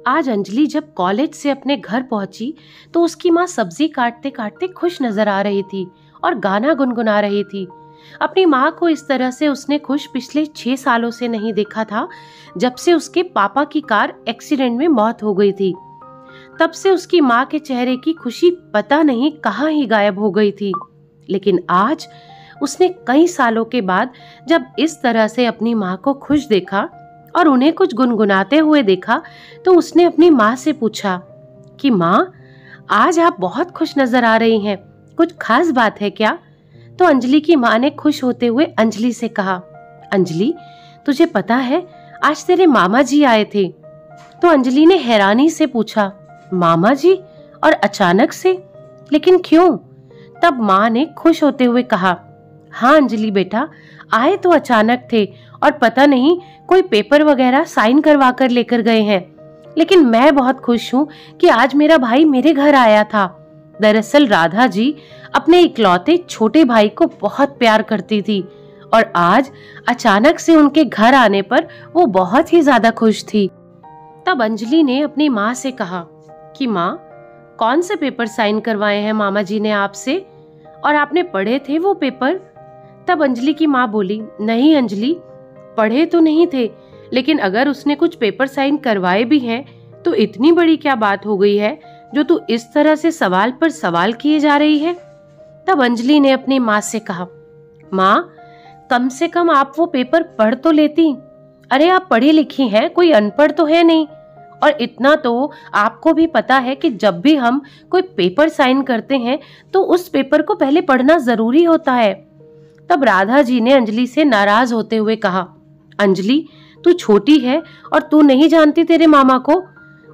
आज अंजलि जब कॉलेज से अपने घर पहुंची तो उसकी माँ सब्जी काटते काटते खुश नजर आ रही थी और गाना गुनगुना रही थी। अपनी माँ को इस तरह से उसने खुश पिछले 6 सालों से नहीं देखा था, जब से उसके पापा की कार एक्सीडेंट में मौत हो गई थी। तब से उसकी माँ के चेहरे की खुशी पता नहीं कहाँ ही गायब हो गई थी। लेकिन आज उसने कई सालों के बाद जब इस तरह से अपनी माँ को खुश देखा और उन्हें कुछ गुनगुनाते हुए देखा, तो उसने अपनी माँ से पूछा कि माँ, आज आप बहुत खुश नजर आ रही हैं, कुछ खास बात है क्या? तो अंजलि की माँ ने खुश होते हुए अंजलि से कहा, अंजलि, तुझे पता है आज तेरे मामा जी आए थे? तो अंजलि ने हैरानी से पूछा, मामा जी? और अचानक से? लेकिन क्यों? तब माँ ने खुश होते हुए कहा, हाँ अंजलि बेटा, आए तो अचानक थे और पता नहीं कोई पेपर वगैरह साइन करवा कर लेकर गए हैं। लेकिन मैं बहुत खुश हूँ कि आज मेरा भाई मेरे घर आया था। दरअसल राधा जी अपने इकलौते छोटे भाई को बहुत प्यार करती थी और आज अचानक से उनके घर आने पर वो बहुत ही ज्यादा खुश थी। तब अंजलि ने अपनी माँ से कहा कि माँ, कौन से पेपर साइन करवाए हैं मामा जी ने आपसे, और आपने पढ़े थे वो पेपर? तब अंजलि की माँ बोली, नहीं अंजलि, पढ़े तो नहीं थे, लेकिन अगर उसने कुछ पेपर साइन करवाए भी हैं तो इतनी बड़ी क्या बात हो गई है जो तू इस तरह से सवाल पर सवाल किए जा रही है? तब अंजलि ने अपनी माँ से कहा, माँ, कम से कम आप वो पेपर पढ़ तो लेती। अरे आप पढ़ी लिखी हैं, कोई अनपढ़ तो है नहीं। और इतना तो आपको भी पता है कि जब भी हम कोई पेपर साइन करते हैं तो उस पेपर को पहले पढ़ना जरूरी होता है। तब राधा जी ने अंजलि से नाराज होते हुए कहा, अंजलि, तू छोटी है और तू नहीं जानती तेरे मामा को।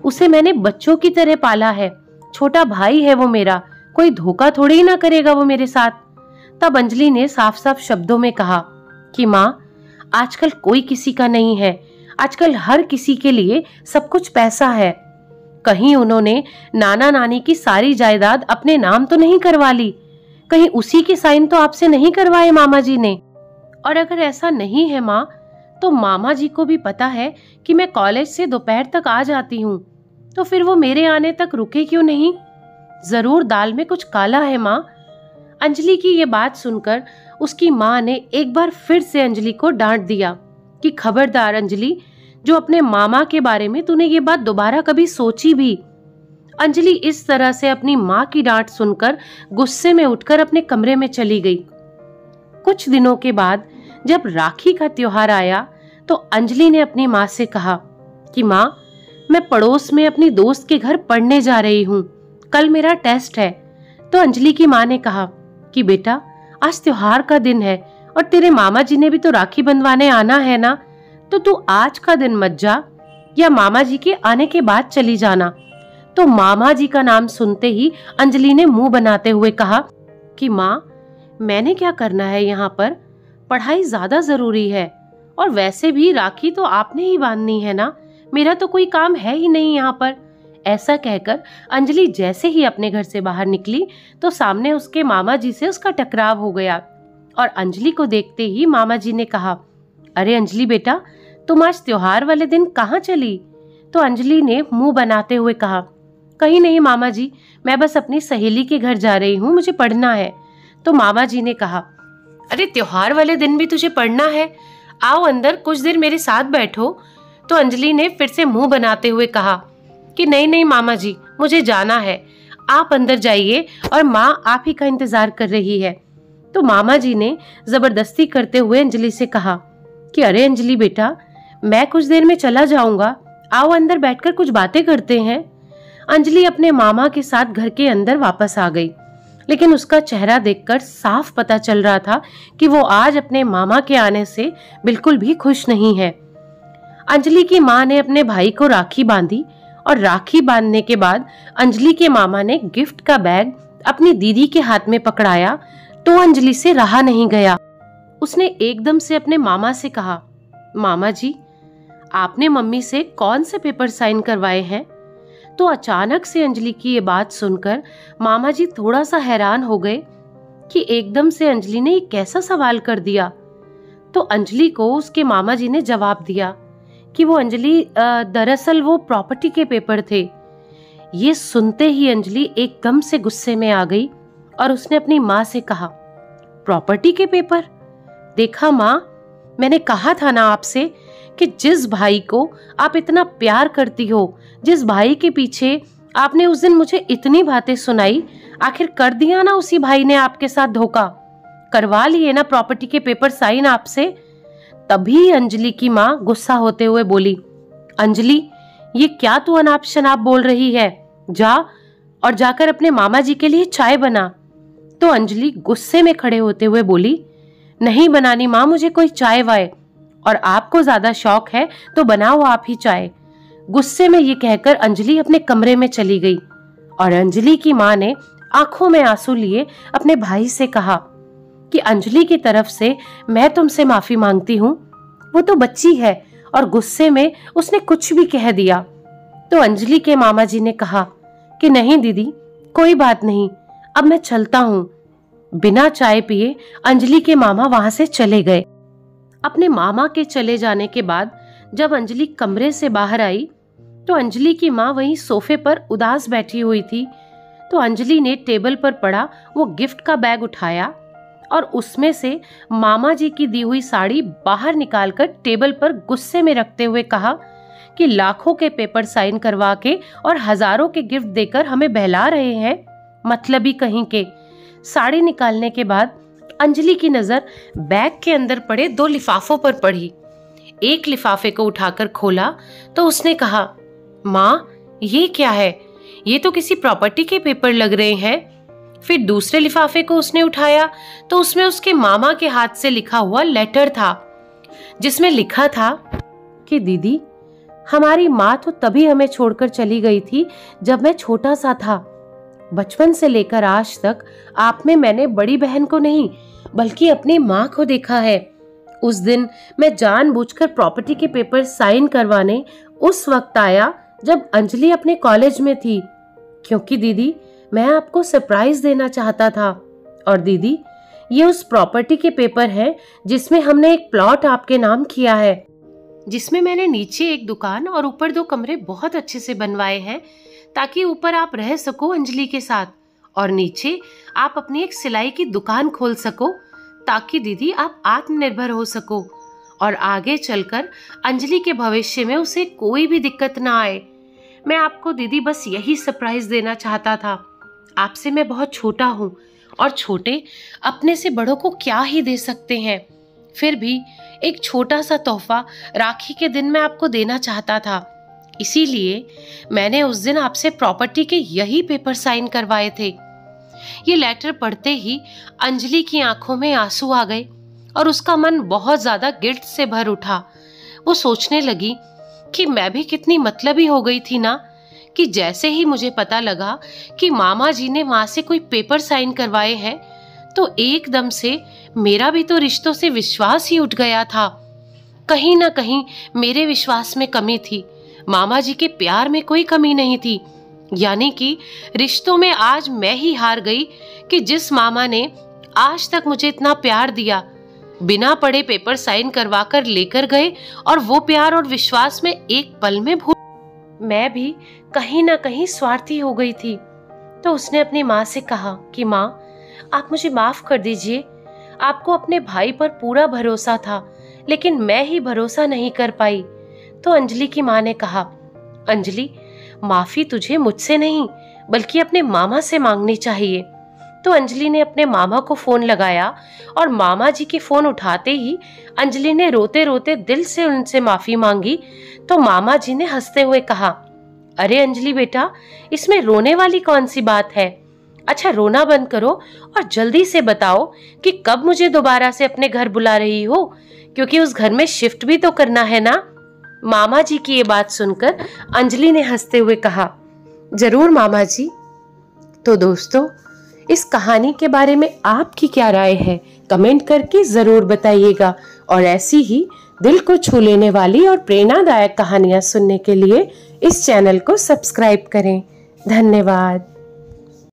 उसे मैंने बच्चों की तरह पाला है, छोटा भाई है वो मेरा, कोई धोखा थोड़ी ही ना करेगा वो मेरे साथ। तब अंजलि ने साफ साफ शब्दों में कहा कि माँ, आजकल कोई किसी का नहीं है, आजकल हर किसी के लिए सब कुछ पैसा है। कहीं उन्होंने नाना नानी की सारी जायदाद अपने नाम तो नहीं करवा ली, कहीं उसी के साइन तो आपसे नहीं करवाए मामा जी ने? और अगर ऐसा नहीं है माँ, तो मामा जी को भी पता है कि मैं कॉलेज से दोपहर तक आ जाती हूँ, तो फिर वो मेरे आने तक रुके क्यों नहीं? जरूर दाल में कुछ काला है माँ। अंजलि की ये बात सुनकर उसकी माँ ने एक बार फिर से अंजलि को डांट दिया कि खबरदार अंजलि, जो अपने मामा के बारे में तूने ये बात दोबारा कभी सोची भी? अंजलि इस तरह से अपनी माँ की डांट सुनकर गुस्से में उठकर अपने कमरे में चली गई। कुछ दिनों के बाद जब राखी का त्योहार आया तो अंजलि ने अपनी माँ से कहा कि माँ, मैं पड़ोस में अपनी दोस्त के घर पढ़ने जा रही हूँ, कल मेरा टेस्ट है। तो अंजलि की माँ ने कहा कि बेटा, आज त्योहार का दिन है और तेरे मामा जी ने भी तो राखी बंधवाने आना है ना, तो तू आज का दिन मत जा, या मामा जी के आने के बाद चली जाना। तो मामा जी का नाम सुनते ही अंजलि ने मुंह बनाते हुए कहा कि माँ, मैंने क्या करना है यहाँ पर, पढ़ाई ज्यादा जरूरी है, और वैसे भी राखी तो आपने ही बांधनी है ना, मेरा तो कोई काम है ही नहीं यहाँ पर। ऐसा कहकर अंजलि जैसे ही अपने घर से बाहर निकली तो सामने उसके मामा जी से उसका टकराव हो गया, और अंजलि को देखते ही मामा जी ने कहा, अरे अंजलि बेटा, तुम आज त्योहार वाले दिन कहाँ चली? तो अंजलि ने मुंह बनाते हुए कहा, कहीं नहीं मामा जी, मैं बस अपनी सहेली के घर जा रही हूँ, मुझे पढ़ना है। तो मामा जी ने कहा, अरे त्योहार वाले दिन भी तुझे पढ़ना है? आओ अंदर कुछ देर मेरे साथ बैठो। तो अंजलि ने फिर से मुंह बनाते हुए कहा कि नहीं नहीं मामा जी, मुझे जाना है, आप अंदर जाइए और माँ आप ही का इंतजार कर रही है। तो मामा जी ने जबरदस्ती करते हुए अंजलि से कहा कि अरे अंजलि बेटा, मैं कुछ देर में चला जाऊंगा, आओ अंदर बैठकर कुछ बातें करते हैं। अंजलि अपने मामा के साथ घर के अंदर वापस आ गई, लेकिन उसका चेहरा देखकर साफ पता चल रहा था कि वो आज अपने मामा के आने से बिल्कुल भी खुश नहीं है। अंजलि की माँ ने अपने भाई को राखी बांधी, और राखी बांधने के बाद अंजलि के मामा ने गिफ्ट का बैग अपनी दीदी के हाथ में पकड़ाया तो अंजलि से रहा नहीं गया। उसने एकदम से अपने मामा से कहा, मामा जी, आपने मम्मी से कौन से पेपर साइन करवाए हैं? तो अचानक से अंजलि की ये बात सुनकर मामा जी थोड़ा सा हैरान हो गए कि एकदम से अंजलि ने एक कैसा सवाल कर दिया। तो अंजलि को उसके मामा जी ने जवाब दिया कि वो अंजलि दरअसल वो प्रॉपर्टी के पेपर थे। ये सुनते ही अंजलि एकदम से गुस्से में आ गई और उसने अपनी माँ से कहा, प्रॉपर्टी के पेपर? देखा माँ, मैंने कहा था ना आपसे कि जिस भाई को आप इतना प्यार करती हो, जिस भाई के पीछे आपने उस दिन मुझे इतनी बातें सुनाई, आखिर कर दिया ना उसी भाई ने आपके साथ धोखा। करवा लिए ना प्रॉपर्टी के पेपर साइन आपसे। तभी अंजलि की माँ गुस्सा होते हुए बोली, अंजलि ये क्या तू अनाप शनाप बोल रही है? जा और जाकर अपने मामा जी के लिए चाय बना। तो अंजलि गुस्से में खड़े होते हुए बोली, नहीं बनानी माँ मुझे कोई चाय वाय, और आपको ज्यादा शौक है तो बनाओ आप ही चाय। गुस्से में ये कहकर अंजलि अपने कमरे में चली गई और अंजलि की माँ ने आंखों में आंसू लिए अपने भाई से कहा कि अंजलि की तरफ से मैं तुमसे माफी मांगती हूँ, वो तो बच्ची है और गुस्से में उसने कुछ भी कह दिया। तो अंजलि के मामा जी ने कहा कि नहीं दीदी, कोई बात नहीं, अब मैं चलता हूँ। बिना चाय पिए अंजलि के मामा वहां से चले गए। अपने मामा के चले जाने के बाद जब अंजलि कमरे से बाहर आई तो अंजलि की माँ वहीं सोफे पर उदास बैठी हुई थी। तो अंजलि ने टेबल पर पड़ा वो गिफ्ट का बैग उठाया और उसमें से मामा जी की दी हुई साड़ी बाहर निकालकर टेबल पर गुस्से में रखते हुए कहा कि लाखों के पेपर साइन करवा के और हजारों के गिफ्ट देकर हमें बहला रहे हैं, मतलबी कहीं के। साड़ी निकालने के बाद अंजलि की नजर बैग के अंदर पड़े 2 लिफाफों पर पड़ी। एक लिफाफे को उठाकर खोला तो उसने कहा, माँ ये क्या है? ये तो किसी प्रॉपर्टी के पेपर लग रहे हैं। फिर दूसरे लिफाफे को उसने उठाया तो उसमें उसके मामा के हाथ से लिखा हुआ लेटर था, जिसमें लिखा था कि दीदी, हमारी माँ तो तभी हमें छोड़कर चली गई थी जब मैं छोटा सा था। बचपन से लेकर आज तक आप में मैंने बड़ी बहन को नहीं बल्कि अपनी माँ को देखा है। उस दिन मैं जानबूझकर प्रॉपर्टी के पेपर साइन करवाने उस वक्त आया जब अंजलि अपने कॉलेज में थी, क्योंकि दीदी मैं आपको सरप्राइज देना चाहता था। और दीदी ये उस प्रॉपर्टी के पेपर हैं जिसमें हमने एक प्लॉट आपके नाम किया है, जिसमें मैंने नीचे एक दुकान और ऊपर 2 कमरे बहुत अच्छे से बनवाए हैं ताकि ऊपर आप रह सको अंजलि के साथ और नीचे आप अपनी एक सिलाई की दुकान खोल सको ताकि दीदी आप आत्मनिर्भर हो सको और आगे चलकर अंजलि के भविष्य में उसे कोई भी दिक्कत ना आए। मैं आपको दीदी बस यही सरप्राइज देना चाहता था। आपसे मैं बहुत छोटा हूँ और छोटे अपने से बड़ों को क्या ही दे सकते हैं, फिर भी एक छोटा सा तोहफा राखी के दिन मैं आपको देना चाहता था। इसीलिए मैंने उस दिन आपसे प्रॉपर्टी के यही पेपर साइन करवाए थे। ये लेटर पढ़ते ही अंजलि की आंखों में आंसू आ गए और उसका मन बहुत ज्यादा गिल्ट से भर उठा। वो सोचने लगी कि मैं भी कितनी मतलबी हो गई थी ना, कि जैसे ही मुझे पता लगा कि मामा जी ने वहां से कोई पेपर साइन करवाए हैं तो एकदम से मेरा भी तो रिश्तों से विश्वास ही उठ गया था। कहीं ना कहीं मेरे विश्वास में कमी थी, मामा जी के प्यार में कोई कमी नहीं थी। यानी कि रिश्तों में आज मैं ही हार गई कि जिस मामा ने आज तक मुझे इतना प्यार दिया, बिना पढ़े पेपर साइन करवा कर लेकर गए और वो प्यार और विश्वास में एक पल में भूल। मैं भी कहीं ना कहीं स्वार्थी हो गई थी। तो उसने अपनी माँ से कहा कि माँ आप मुझे माफ कर दीजिए, आपको अपने भाई पर पूरा भरोसा था लेकिन मैं ही भरोसा नहीं कर पाई। तो अंजलि की माँ ने कहा, अंजलि माफी तुझे मुझसे नहीं बल्कि अपने मामा से मांगनी चाहिए। तो अंजलि ने अपने मामा को फोन लगाया और मामा जी के फोन उठाते ही अंजलि ने रोते रोते दिल से उनसे माफी मांगी। तो मामा जी ने हंसते हुए कहा, अरे अंजलि बेटा, इसमें रोने वाली कौन सी बात है? अच्छा रोना बंद करो और जल्दी से बताओ कि कब मुझे दोबारा से अपने घर बुला रही हो, क्योंकि उस घर में शिफ्ट भी तो करना है ना। मामा जी की ये बात सुनकर अंजलि ने हंसते हुए कहा, जरूर मामा जी। तो दोस्तों इस कहानी के बारे में आपकी क्या राय है, कमेंट करके जरूर बताइएगा और ऐसी ही दिल को छू लेने वाली और प्रेरणादायक कहानियां सुनने के लिए इस चैनल को सब्सक्राइब करें। धन्यवाद।